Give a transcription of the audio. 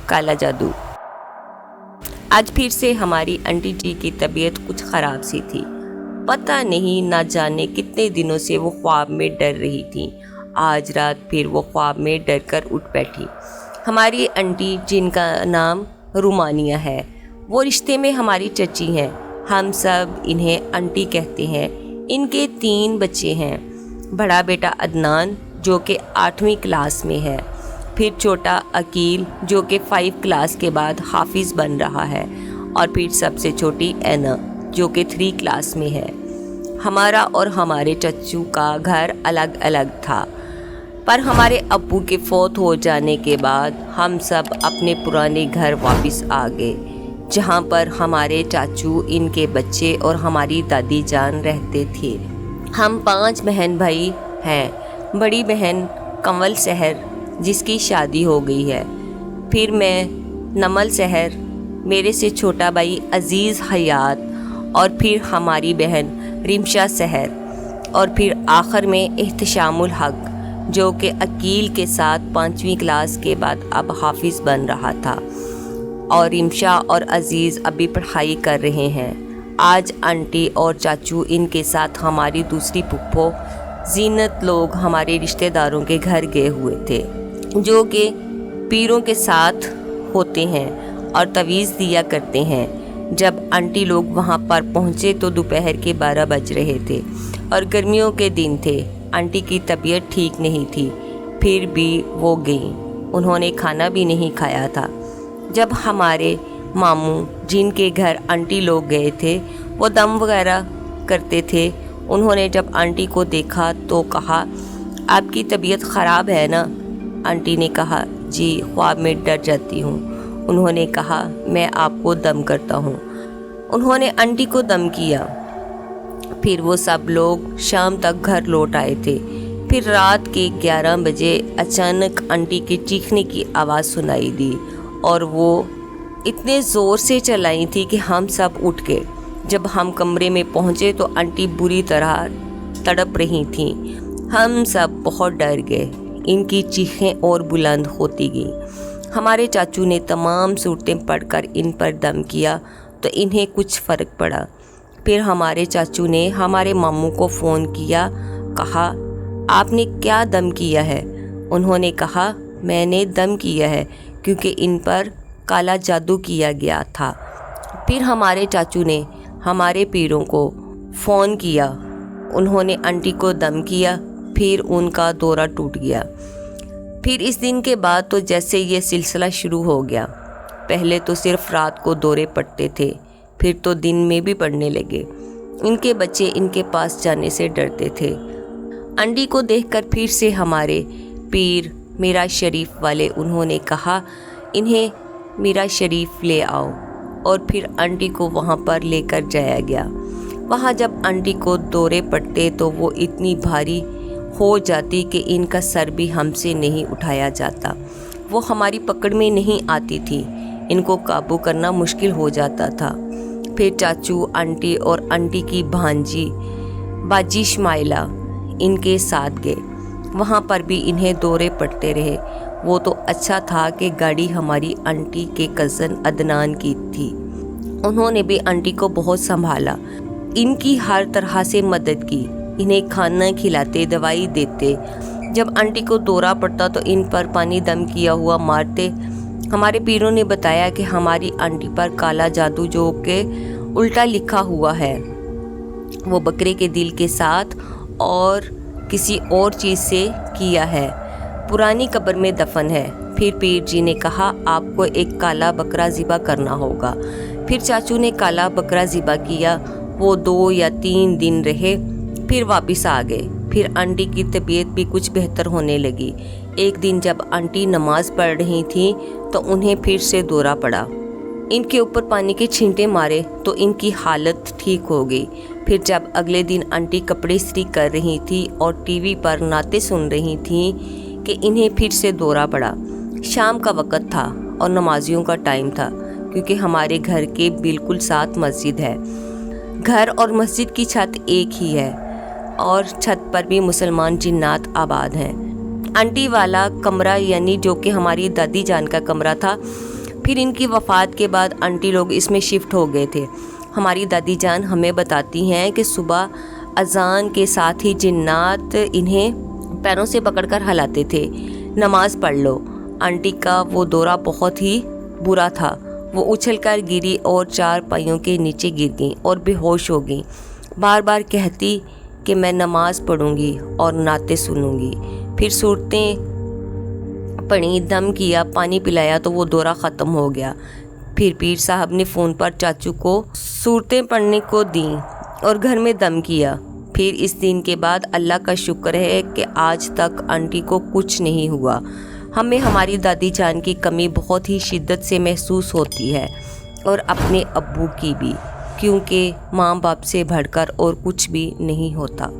काला जादू। आज फिर से हमारी आंटी जी की तबीयत कुछ ख़राब सी थी। पता नहीं ना जाने कितने दिनों से वो ख्वाब में डर रही थी। आज रात फिर वो ख्वाब में डर कर उठ बैठी। हमारी आंटी जिनका नाम रुमानिया है, वो रिश्ते में हमारी चची हैं। हम सब इन्हें आंटी कहते हैं। इनके 3 बच्चे हैं। बड़ा बेटा अदनान जो कि 8वीं क्लास में है, फिर छोटा अकील जो कि 5 क्लास के बाद हाफिज़ बन रहा है, और फिर सबसे छोटी ऐना जो कि 3 क्लास में है। हमारा और हमारे चच्चू का घर अलग अलग था, पर हमारे अब्बू के फौत हो जाने के बाद हम सब अपने पुराने घर वापस आ गए, जहाँ पर हमारे चाचू, इनके बच्चे और हमारी दादी जान रहते थे। हम 5 बहन भाई हैं। बड़ी बहन कंवल सहर जिसकी शादी हो गई है, फिर मैं नमल सहर, मेरे से छोटा भाई अज़ीज़ हयात, और फिर हमारी बहन रिमशा सहर, और फिर आखिर में एहतशामुल हक जो कि अकील के साथ 5वीं क्लास के बाद अब हाफिज़ बन रहा था, और रिमशा और अज़ीज़ अभी पढ़ाई कर रहे हैं। आज आंटी और चाचू इनके साथ हमारी दूसरी फुप्पो जीनत लोग हमारे रिश्तेदारों के घर गए हुए थे, जो कि पीरों के साथ होते हैं और तवीज़ दिया करते हैं। जब आंटी लोग वहाँ पर पहुँचे तो दोपहर के 12 बज रहे थे और गर्मियों के दिन थे। आंटी की तबीयत ठीक नहीं थी, फिर भी वो गई। उन्होंने खाना भी नहीं खाया था। जब हमारे मामू जिनके घर आंटी लोग गए थे, वो दम वगैरह करते थे, उन्होंने जब आंटी को देखा तो कहा, आपकी तबीयत ख़राब है ना? आंटी ने कहा, जी ख्वाब में डर जाती हूँ। उन्होंने कहा, मैं आपको दम करता हूँ। उन्होंने आंटी को दम किया। फिर वो सब लोग शाम तक घर लौट आए थे। फिर रात के 11 बजे अचानक आंटी के चीखने की आवाज़ सुनाई दी, और वो इतने ज़ोर से चलाई थी कि हम सब उठ गए। जब हम कमरे में पहुँचे तो आंटी बुरी तरह तड़प रही थीं। हम सब बहुत डर गए। इनकी चीखें और बुलंद होती गईं। हमारे चाचू ने तमाम सूरतें पढ़कर इन पर दम किया तो इन्हें कुछ फ़र्क पड़ा। फिर हमारे चाचू ने हमारे मामू को फ़ोन किया, कहा, आपने क्या दम किया है? उन्होंने कहा, मैंने दम किया है क्योंकि इन पर काला जादू किया गया था। फिर हमारे चाचू ने हमारे पीरों को फ़ोन किया। उन्होंने आंटी को दम किया। फिर उनका दौरा टूट गया। फिर इस दिन के बाद तो जैसे ये सिलसिला शुरू हो गया। पहले तो सिर्फ रात को दौरे पड़ते थे, फिर तो दिन में भी पड़ने लगे। इनके बच्चे इनके पास जाने से डरते थे। आंटी को देखकर फिर से हमारे पीर मीरा शरीफ वाले उन्होंने कहा, इन्हें मीरा शरीफ ले आओ, और फिर आंटी को वहाँ पर लेकर जाया गया। वहाँ जब आंटी को दौरे पड़ते तो वो इतनी भारी हो जाती कि इनका सर भी हमसे नहीं उठाया जाता। वो हमारी पकड़ में नहीं आती थी। इनको काबू करना मुश्किल हो जाता था। फिर चाचू, आंटी और आंटी की भांजी बाजी इस्माइला इनके साथ गए। वहाँ पर भी इन्हें दौरे पड़ते रहे। वो तो अच्छा था कि गाड़ी हमारी आंटी के कज़न अदनान की थी। उन्होंने भी आंटी को बहुत संभाला, इनकी हर तरह से मदद की। इन्हें खाना खिलाते, दवाई देते। जब आंटी को दौरा पड़ता तो इन पर पानी दम किया हुआ मारते। हमारे पीरों ने बताया कि हमारी आंटी पर काला जादू जो कि उल्टा लिखा हुआ है, वो बकरे के दिल के साथ और किसी और चीज़ से किया है, पुरानी कब्र में दफन है। फिर पीर जी ने कहा, आपको एक काला बकरा ज़िबा करना होगा। फिर चाचू ने काला बकरा ज़िबा किया। वो 2 या 3 दिन रहे, फिर वापस आ गए। फिर आंटी की तबीयत भी कुछ बेहतर होने लगी। एक दिन जब आंटी नमाज पढ़ रही थी तो उन्हें फिर से दौरा पड़ा। इनके ऊपर पानी के छींटे मारे तो इनकी हालत ठीक हो गई। फिर जब अगले दिन आंटी कपड़े इस्त्री कर रही थी और टीवी पर नाते सुन रही थी कि इन्हें फिर से दौरा पड़ा। शाम का वक़्त था और नमाजियों का टाइम था, क्योंकि हमारे घर के बिल्कुल साथ मस्जिद है। घर और मस्जिद की छत एक ही है और छत पर भी मुसलमान जिन्नात आबाद हैं। आंटी वाला कमरा, यानी जो कि हमारी दादी जान का कमरा था, پھر ان کی وفات کے بعد آنٹی لوگ اس میں شفٹ ہو گئے تھے۔ ہماری دادی جان ہمیں بتاتی ہیں کہ صبح اذان کے ساتھ ہی جنات انہیں پیروں سے پکڑ کر ہلاتے تھے، نماز پڑھ لو۔ آنٹی کا وہ دورہ بہت ہی برا تھا، وہ اچھل کر گری اور 4 پائیوں کے نیچے گر گئیں اور بے ہوش ہو گئیں۔ بار بار کہتی کہ میں نماز پڑھوں گی اور نعتیں سنوں گی۔ پھر صورتیں پڑھی، دم کیا، پانی پلایا تو وہ دورہ ختم ہو گیا۔ پھر پیر صاحب نے فون پر چاچو کو صورتیں پڑھنے کو دیں اور گھر میں دم کیا۔ پھر اس دن کے بعد اللہ کا شکر ہے کہ آج تک آنٹی کو کچھ نہیں ہوا۔ ہمیں ہماری دادی جان کی کمی بہت ہی شدت سے محسوس ہوتی ہے اور اپنے ابو کی بھی، کیونکہ ماں باپ سے بڑھ کر اور کچھ بھی نہیں ہوتا۔